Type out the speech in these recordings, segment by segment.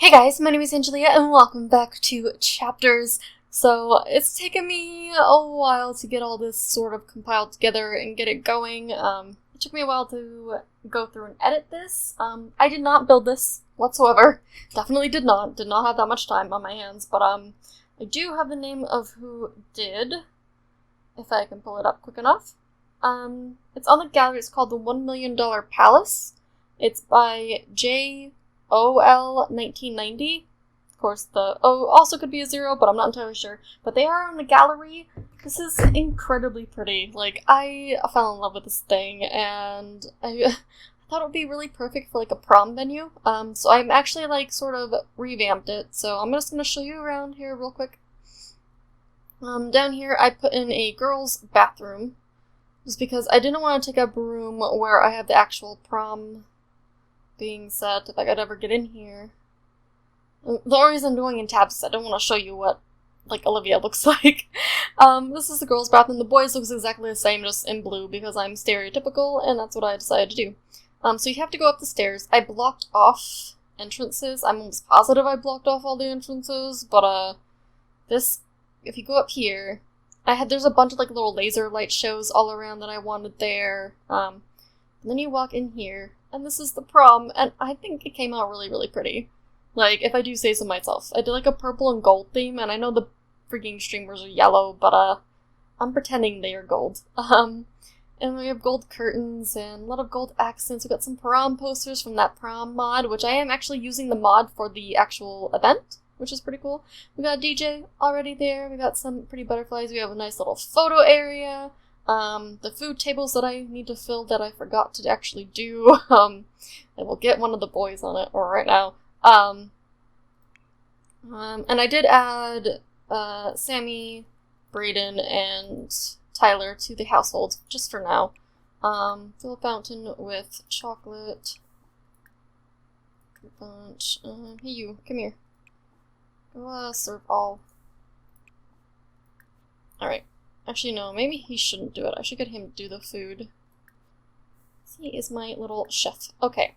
Hey guys, my name is Angelia and welcome back to Chapters. So it's taken me a while to get all this sort of compiled together and get it going. It took me a while to go through and edit this. I did not build this whatsoever. Definitely did not have that much time on my hands, but I do have the name of who did, if I can pull it up quick enough. It's on the gallery. It's called the $1 Million Palace. It's by OL 1990. Of course, the O also could be a 0, but I'm not entirely sure. But they are on the gallery. This is incredibly pretty. Like, I fell in love with this thing, and I thought it would be really perfect for, like, a prom venue. So I'm actually, like, sort of revamped it. So I'm just gonna show you around here real quick. Down here, I put in a girls' bathroom, just because I didn't want to take up room where I have the actual prom being set, if I could ever get in here. The only reason I'm doing in tabs is I don't want to show you what, like, Olivia looks like. This is the girls' bathroom. The boys looks exactly the same, just in blue, because I'm stereotypical, and that's what I decided to do. So you have to go up the stairs. I blocked off entrances. I'm almost positive I blocked off all the entrances, but, if you go up here, there's a bunch of, like, little laser light shows all around that I wanted there. And then you walk in here, and this is the prom, and I think it came out really, really pretty. Like, if I do say so myself. I did, like, a purple and gold theme, and I know the freaking streamers are yellow, but, I'm pretending they are gold. And we have gold curtains, and a lot of gold accents. We got some prom posters from that prom mod, which I am actually using the mod for the actual event, which is pretty cool. We got a DJ already there, we got some pretty butterflies, we have a nice little photo area. The food tables that I need to fill that I forgot to actually do, I will get one of the boys on it right now. And I did add, Sammy, Brayden, and Tyler to the household, just for now. Fill a fountain with chocolate. Fruit punch. Hey you, come here. Go, serve all. Alright. Actually, no, maybe he shouldn't do it. I should get him to do the food. He is my little chef. Okay.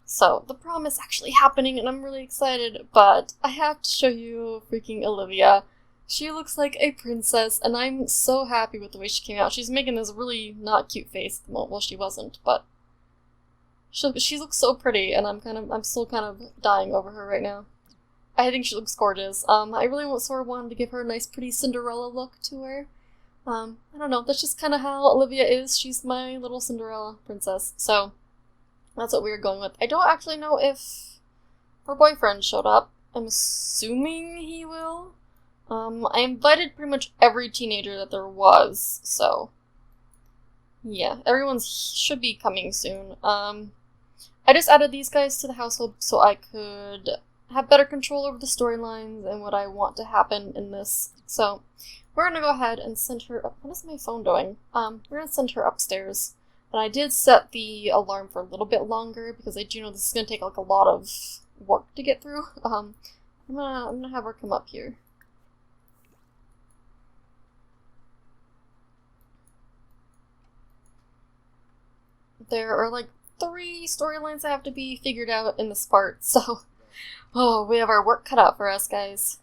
So, the prom is actually happening, and I'm really excited, but I have to show you freaking Olivia. She looks like a princess, and I'm so happy with the way she came out. She's making this really not cute face. Well, she wasn't, but she looks so pretty, and I'm still kind of dying over her right now. I think she looks gorgeous. I really sort of wanted to give her a nice, pretty Cinderella look to her. I don't know, that's just kind of how Olivia is. She's my little Cinderella princess, so that's what we were going with. I don't actually know if her boyfriend showed up. I'm assuming he will. I invited pretty much every teenager that there was, so yeah, everyone should be coming soon. I just added these guys to the household so I could have better control over the storylines and what I want to happen in this. So we're gonna go ahead and send her up. What is my phone doing? We're gonna send her upstairs. And I did set the alarm for a little bit longer because I do know this is gonna take like a lot of work to get through. I'm gonna have her come up here. There are like 3 storylines that have to be figured out in this part, so we have our work cut out for us, guys.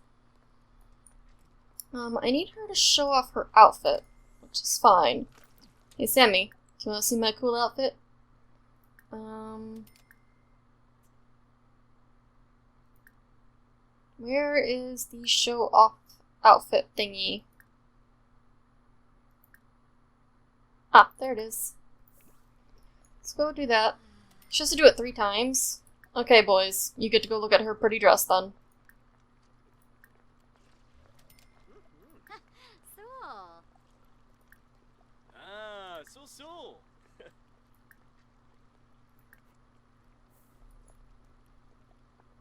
I need her to show off her outfit, which is fine. Hey, Sammy, do you want to see my cool outfit? Where is the show off outfit thingy? Ah, there it is. Let's go do that. She has to do it 3 times. Okay, boys, you get to go look at her pretty dress then.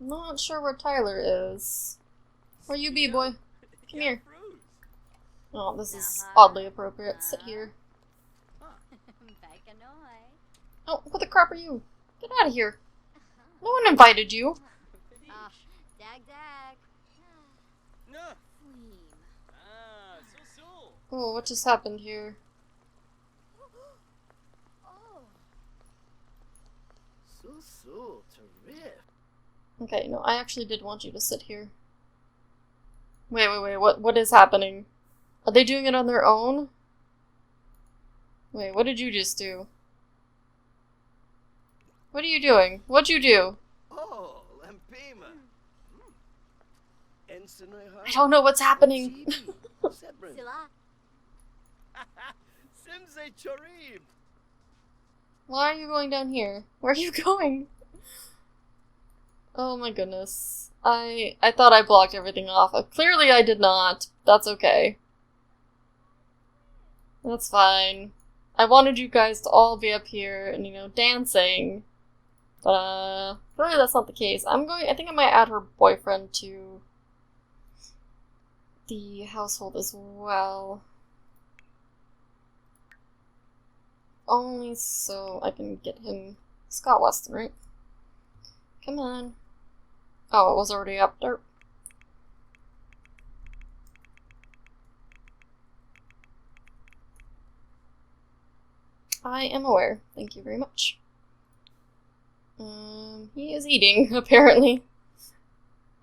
Not sure where Tyler is. Where you be, boy? Come here. Oh, this is oddly appropriate. Sit here. Oh, what the crap are you? Get out of here. No one invited you. Oh, what just happened here? Okay, no, I actually did want you to sit here. Wait, what is happening? Are they doing it on their own? Wait, what did you just do? What are you doing? What'd you do? Oh, I don't know what's happening. Why are you going down here? Where are you going? Oh my goodness. I thought I blocked everything off. Clearly I did not. That's okay. That's fine. I wanted you guys to all be up here and, you know, dancing. But, clearly that's not the case. I think I might add her boyfriend to the household as well. Only so I can get him Scott Weston, right? Come on. Oh, it was already up there. I am aware. Thank you very much. He is eating, apparently.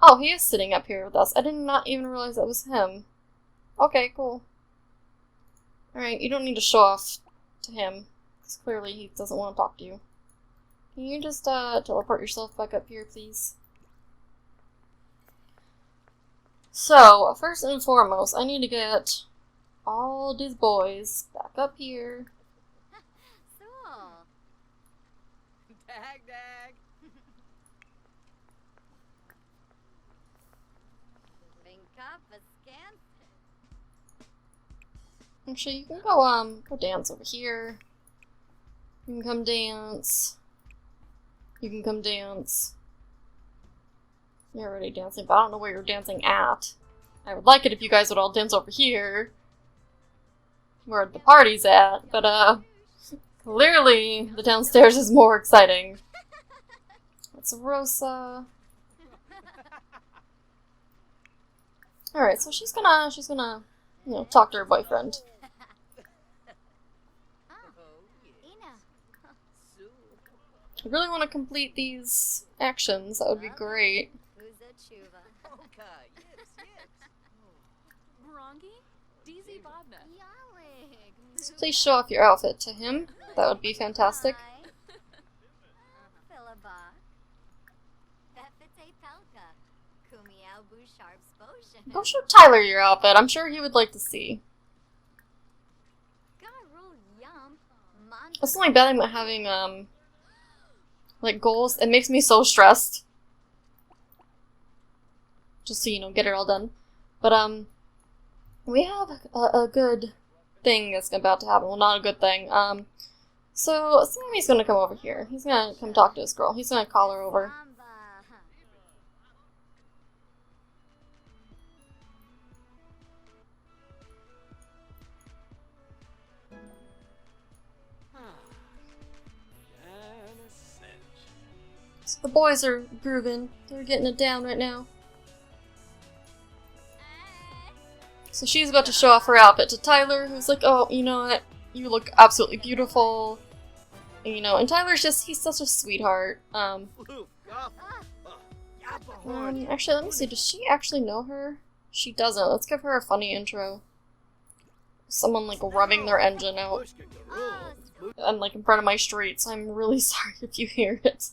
Oh, he is sitting up here with us. I did not even realize that was him. Okay, cool. Alright, you don't need to show off to him, because clearly he doesn't want to talk to you. Can you just, teleport yourself back up here, please? So, first and foremost, I need to get all these boys back up here. Dag. Actually, you can go dance over here. You can come dance. You can come dance. You're already dancing, but I don't know where you're dancing at. I would like it if you guys would all dance over here, where the party's at, but clearly the downstairs is more exciting. That's Rosa. Alright, so she's gonna, you know, talk to her boyfriend. I really want to complete these actions. That would be great. So please show off your outfit to him. That would be fantastic. Go show Tyler your outfit. I'm sure he would like to see. That's the only bad thing about having, like, goals. It makes me so stressed. Just so, you know, get it all done. But, we have a good thing that's about to happen. Well, not a good thing. So, Sammy's gonna come over here. He's gonna come talk to this girl. He's gonna call her over. So the boys are grooving. They're getting it down right now. So she's about to show off her outfit to Tyler, who's like, oh, you know what? You look absolutely beautiful. And, you know, and Tyler's just, he's such a sweetheart. Actually, let me see, does she actually know her? She doesn't. Let's give her a funny intro. Someone, like, rubbing their engine out. And, like, in front of my street, so I'm really sorry if you hear it.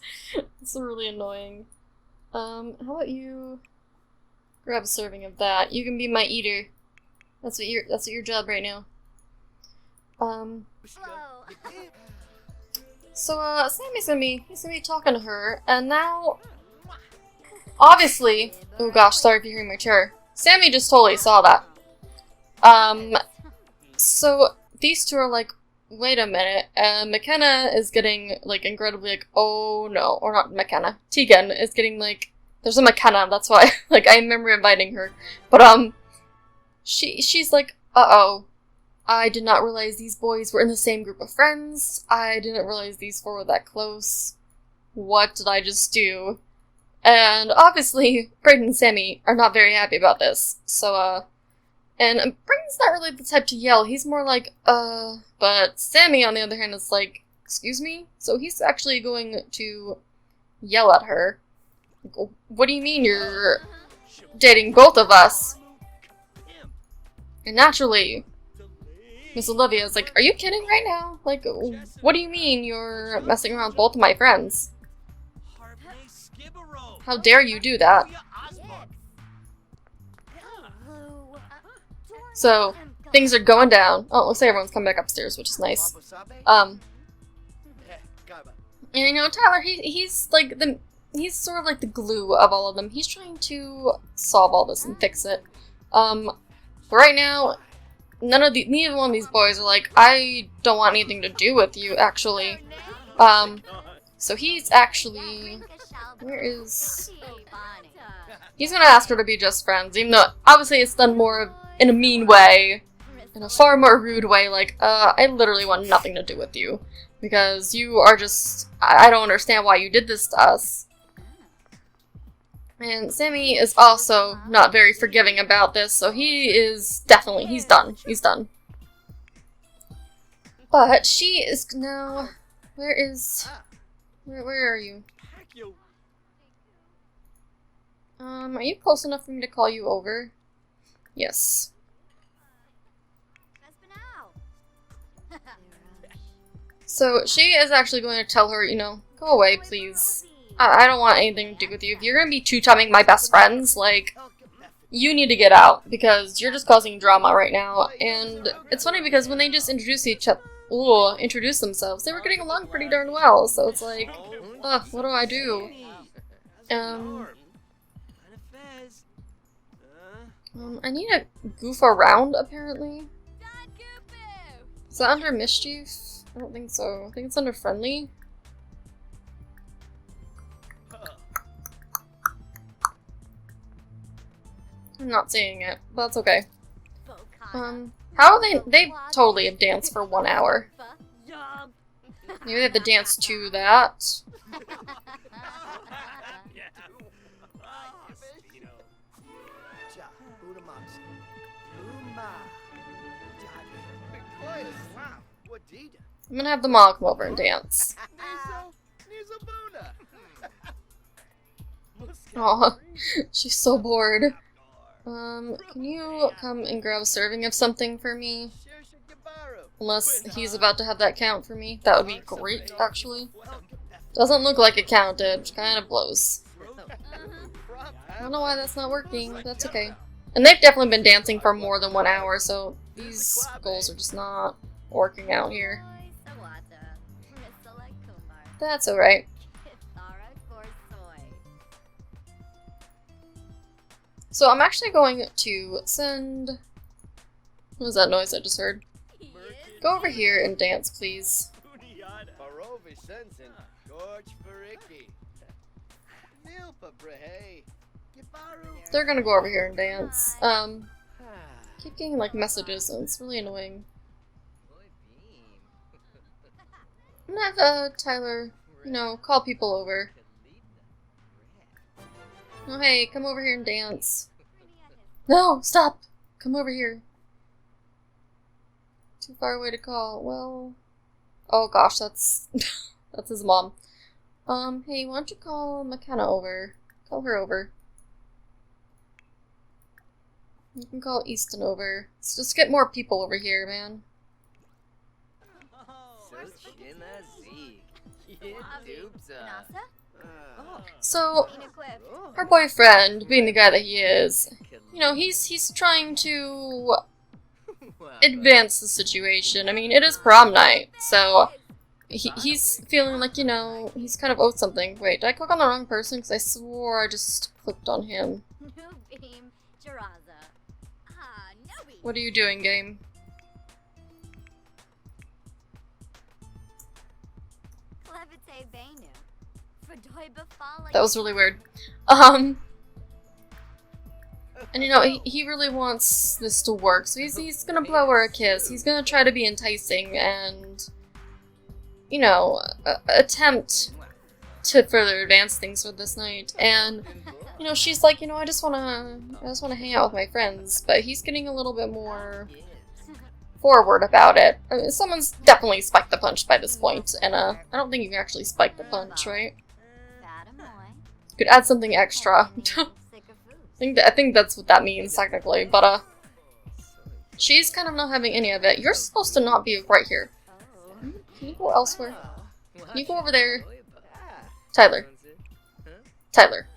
It's really annoying. How about you grab a serving of that? You can be my eater. That's what your job right now. So, Sammy's gonna be talking to her, and now, obviously, oh gosh, sorry if you're hearing my chair. Sammy just totally saw that. So, these two are like, wait a minute, McKenna is getting, like, incredibly, like, oh no, or not McKenna, Tegan is getting, like, there's a McKenna, that's why, like, I remember inviting her, but, she's like, uh-oh, I did not realize these boys were in the same group of friends, I didn't realize these four were that close, what did I just do? And, obviously, Brayden and Sammy are not very happy about this, so, and Brayden's not really the type to yell, he's more like, but Sammy, on the other hand, is like, excuse me? So he's actually going to yell at her. Like, what do you mean you're dating both of us? And naturally, Miss Olivia is like, are you kidding right now? Like, what do you mean you're messing around with both of my friends? How dare you do that? So, things are going down. Oh, looks like everyone's come back upstairs, which is nice. And you know, Tyler, he's like he's sort of like the glue of all of them. He's trying to solve all this and fix it. But right now, neither one of these boys are like, I don't want anything to do with you, actually. So he's actually, he's gonna ask her to be just friends, even though obviously it's done more in a mean way, in a far more rude way, like, I literally want nothing to do with you, because you are just, I don't understand why you did this to us. And Sammy is also not very forgiving about this, so he is definitely, he's done. But she is now, where are you? Are you close enough for me to call you over? Yes. So she is actually going to tell her, you know, go away, please. I don't want anything to do with you. If you're going to be two-timing my best friends, like, you need to get out, because you're just causing drama right now. And it's funny because when they just introduce themselves, they were getting along pretty darn well. So it's like, ugh, what do I do? I need to goof around, apparently. Is that under mischief? I don't think so. I think it's under friendly. I'm not seeing it, but that's okay. How they totally have danced for 1 hour. Maybe they have to dance to that. I'm gonna have them all come over and dance. Aw, she's so bored. Can you come and grab a serving of something for me? Unless he's about to have that count for me. That would be great, actually. Doesn't look like it counted, which kind of blows. I don't know why that's not working, but that's okay. And they've definitely been dancing for more than 1 hour, so these goals are just not working out here. That's alright. So I'm actually going to send... What was that noise I just heard? Go over here and dance, please. They're gonna go over here and dance. Keep getting like messages and it's really annoying. I'm gonna have Tyler, you know, call people over. Oh hey, come over here and dance. No, stop! Come over here. Too far away to call. Well, oh gosh, that's that's his mom. Hey, why don't you call McKenna over? Call her over. You can call Easton over. Let's just get more people over here, man. So, her boyfriend, being the guy that he is, you know, he's trying to advance the situation. I mean, it is prom night, so he's feeling like, you know, he's kind of owed something. Wait, did I click on the wrong person? Because I swore I just clicked on him. What are you doing, game? That was really weird. And you know, he really wants this to work, so he's gonna blow her a kiss. He's gonna try to be enticing and, you know, attempt to further advance things for this night. And, you know, she's like, you know, I just wanna hang out with my friends, but he's getting a little bit more forward about it. I mean, someone's definitely spiked the punch by this point, and I don't think you can actually spike the punch, right? Could add something extra. I think that's what that means, technically, but, she's kind of not having any of it. You're supposed to not be right here. Can you go elsewhere? Can you go over there? Tyler. Tyler.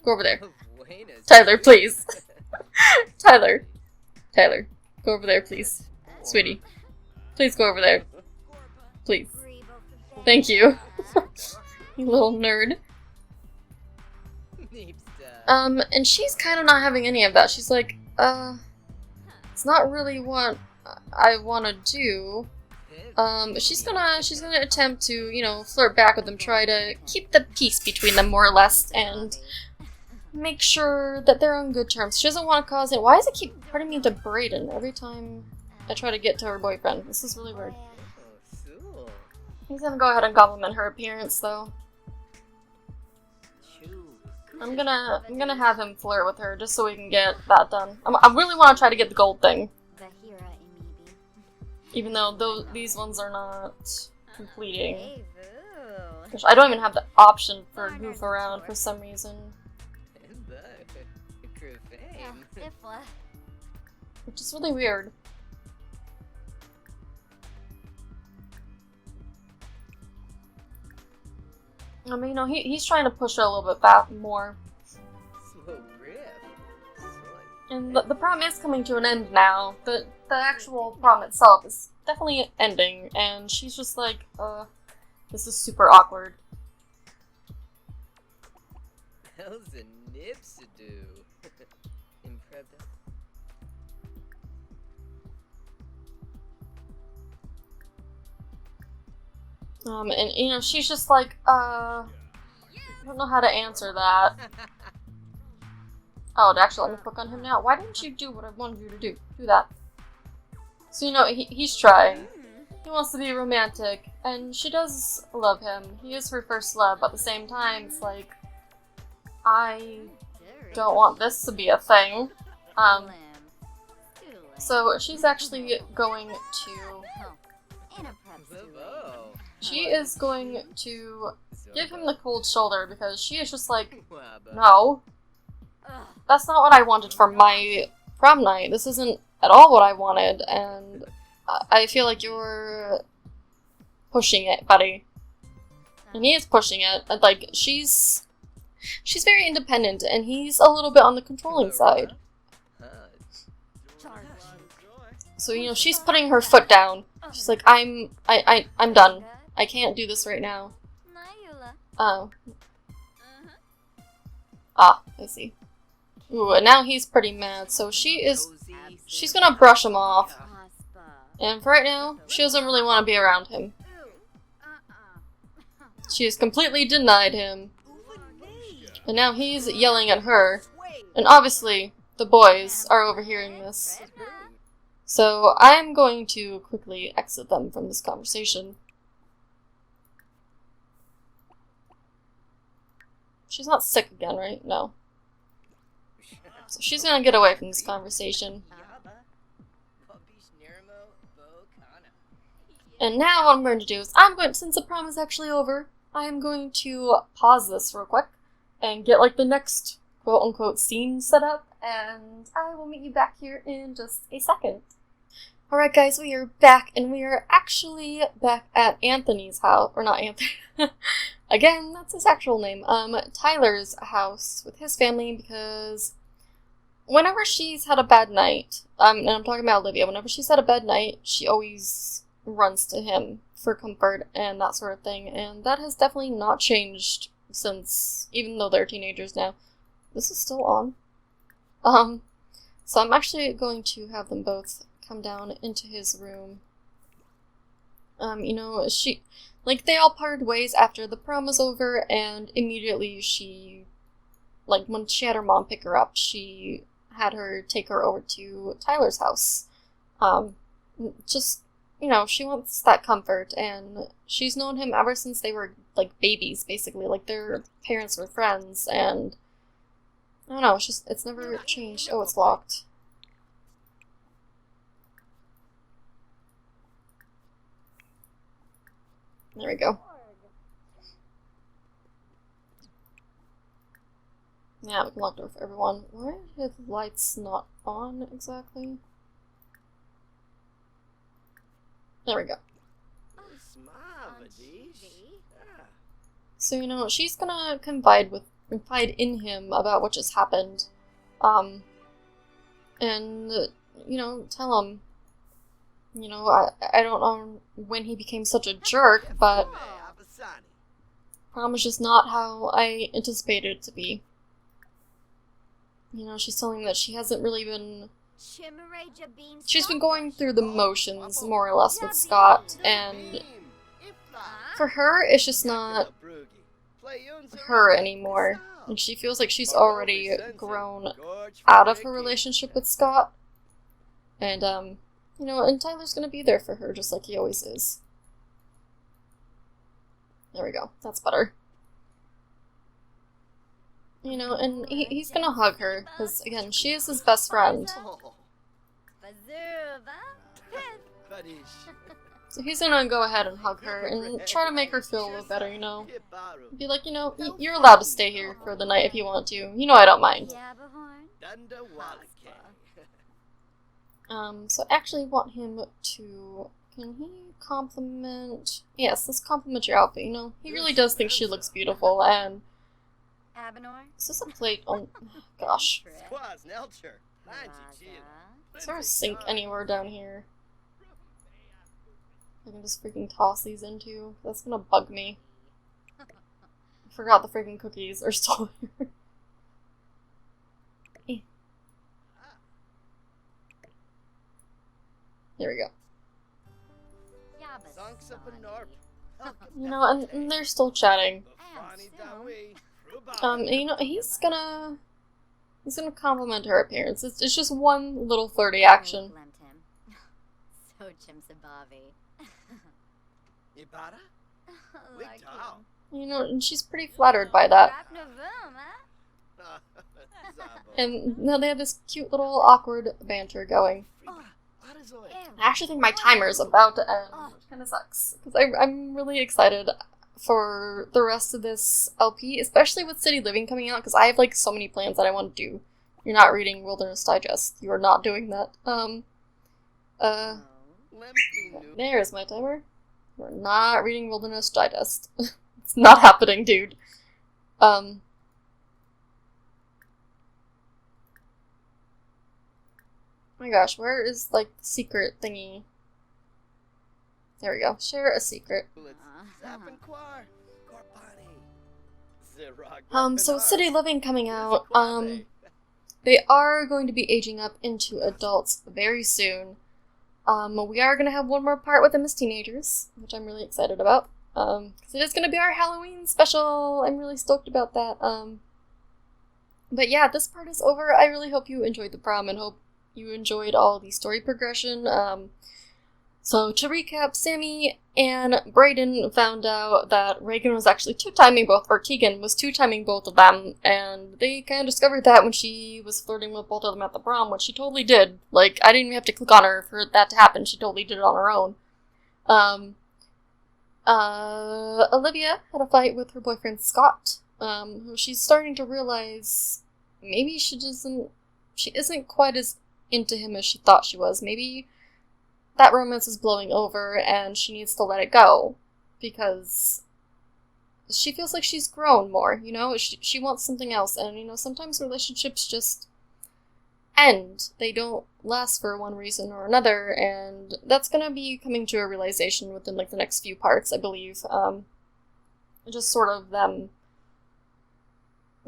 Go over there. Tyler, please. Tyler. Tyler. Go over there, please. Sweetie. Please go over there. Please. Thank you. You little nerd. And she's kind of not having any of that. She's like, it's not really what I want to do. But she's gonna attempt to, you know, flirt back with them, try to keep the peace between them more or less, and make sure that they're on good terms. She doesn't want to cause it. Why does it keep putting me to Brayden every time I try to get to her boyfriend? This is really weird. He's gonna go ahead and compliment her appearance, though. I'm gonna have him flirt with her just so we can get that done. I really want to try to get the gold thing, even though these ones are not completing. I don't even have the option for goof around for some reason, which is really weird. I mean, you know, he's trying to push her a little bit back more. And the prom is coming to an end now. The actual prom itself is definitely ending, and she's just like, this is super awkward. And, you know, she's just like, I don't know how to answer that. Oh, actually, let me click on him now. Why didn't you do what I wanted you to do? Do that. So, you know, he's trying. He wants to be romantic, and she does love him. He is her first love, but at the same time, it's like, I don't want this to be a thing. So she's actually going to... She is going to give him the cold shoulder because she is just like, no, that's not what I wanted for my prom night. This isn't at all what I wanted, and I feel like you're pushing it, buddy. And he is pushing it. And, like, she's very independent, and he's a little bit on the controlling side. So, you know, she's putting her foot down. She's like, I'm done. I can't do this right now. Oh. Ah, I see. Ooh, and now he's pretty mad, so she's gonna brush him off. And for right now, she doesn't really want to be around him. She has completely denied him. And now he's yelling at her. And obviously, the boys are overhearing this. So I'm going to quickly exit them from this conversation. She's not sick again, right? No. So she's gonna get away from this conversation. And now what I'm going to do is, since the prom is actually over, I'm going to pause this real quick and get like the next quote-unquote scene set up, and I will meet you back here in just a second. Alright guys, we are back, and we are actually back at Anthony's house, or not Anthony, again, that's his actual name, Tyler's house with his family, because whenever she's had a bad night, and I'm talking about Olivia, whenever she's had a bad night, she always runs to him for comfort and that sort of thing, and that has definitely not changed since, even though they're teenagers now. This is still on. So I'm actually going to have them both come down into his room. You know, they all parted ways after the prom was over, and immediately when she had her mom pick her up, she had her take her over to Tyler's house. Just, you know, she wants that comfort, and she's known him ever since they were, like, babies, basically. Like, their parents were friends, and I don't know, it's never changed. Oh, it's locked. There we go. Yeah, we can lock the door for everyone. Why are the lights not on exactly? There we go. So, you know, she's gonna confide in him about what just happened. And, you know, tell him, you know, I don't know when he became such a jerk, but prom is just not how I anticipated it to be. You know, she's telling me that she hasn't really been... She's been going through the motions, more or less, with Scott, and for her, it's just not her anymore. And she feels like she's already grown out of her relationship with Scott. And, you know, and Tyler's gonna be there for her, just like he always is. There we go. That's better. You know, and he's gonna hug her, because, again, she is his best friend. So he's gonna go ahead and hug her and try to make her feel a little better, you know? Be like, you know, you're allowed to stay here for the night if you want to. You know I don't mind. So I actually want him to... Can he compliment... Yes, let's compliment your outfit, you know? He really does think she looks beautiful, and... Is this a plate on... Gosh. Is there a sink anywhere down here I can just freaking toss these into? That's gonna bug me. I forgot the freaking cookies are still here. There we go. You know, and they're still chatting. You know, he's gonna compliment her appearance. It's just one little flirty action. You know, and she's pretty flattered by that. And now they have this cute little awkward banter going. I actually think my timer is about to end, which kind of sucks. Because I'm really excited for the rest of this LP, especially with City Living coming out, because I have, like, so many plans that I want to do. You're not reading Wilderness Digest. You are not doing that. There's my timer. We're not reading Wilderness Digest. It's not happening, dude. Oh my gosh, where is, like, the secret thingy? There we go. Share a secret. So City Living coming out, they are going to be aging up into adults very soon. We are going to have one more part with them as teenagers, which I'm really excited about. Because it is going to be our Halloween special. I'm really stoked about that. But yeah, this part is over. I really hope you enjoyed the prom and hope you enjoyed all the story progression. So to recap, Sammy and Brayden found out that Reagan was actually two-timing both, or Tegan was two-timing both of them, and they kind of discovered that when she was flirting with both of them at the prom, which she totally did. Like, I didn't even have to click on her for that to happen, she totally did it on her own. Olivia had a fight with her boyfriend Scott, who she's starting to realize maybe she isn't quite as into him as she thought she was. Maybe that romance is blowing over and she needs to let it go because she feels like she's grown more, you know? She wants something else, and, you know, sometimes relationships just end. They don't last for one reason or another, and that's gonna be coming to a realization within, like, the next few parts, I believe. Just sort of them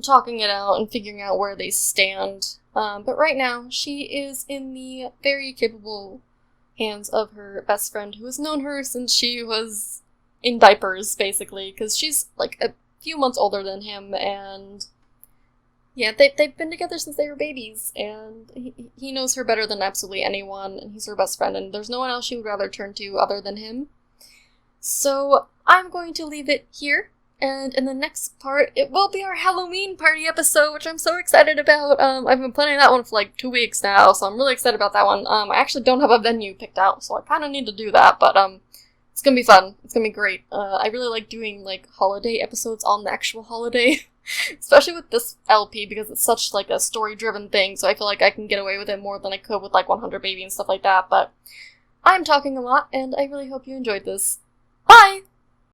talking it out and figuring out where they stand. But right now, she is in the very capable hands of her best friend, who has known her since she was in diapers, basically, because she's, like, a few months older than him, and yeah, they've been together since they were babies, and he knows her better than absolutely anyone, and he's her best friend, and there's no one else she would rather turn to other than him. So I'm going to leave it here. And in the next part, it will be our Halloween party episode, which I'm so excited about. I've been planning that one for like 2 weeks now, so I'm really excited about that one. I actually don't have a venue picked out, so I kind of need to do that, but It's gonna be fun. It's gonna be great. I really like doing, like, holiday episodes on the actual holiday. Especially with this LP, because it's such, like, a story-driven thing, so I feel like I can get away with it more than I could with, like, 100 Baby and stuff like that, but I'm talking a lot, and I really hope you enjoyed this. Bye!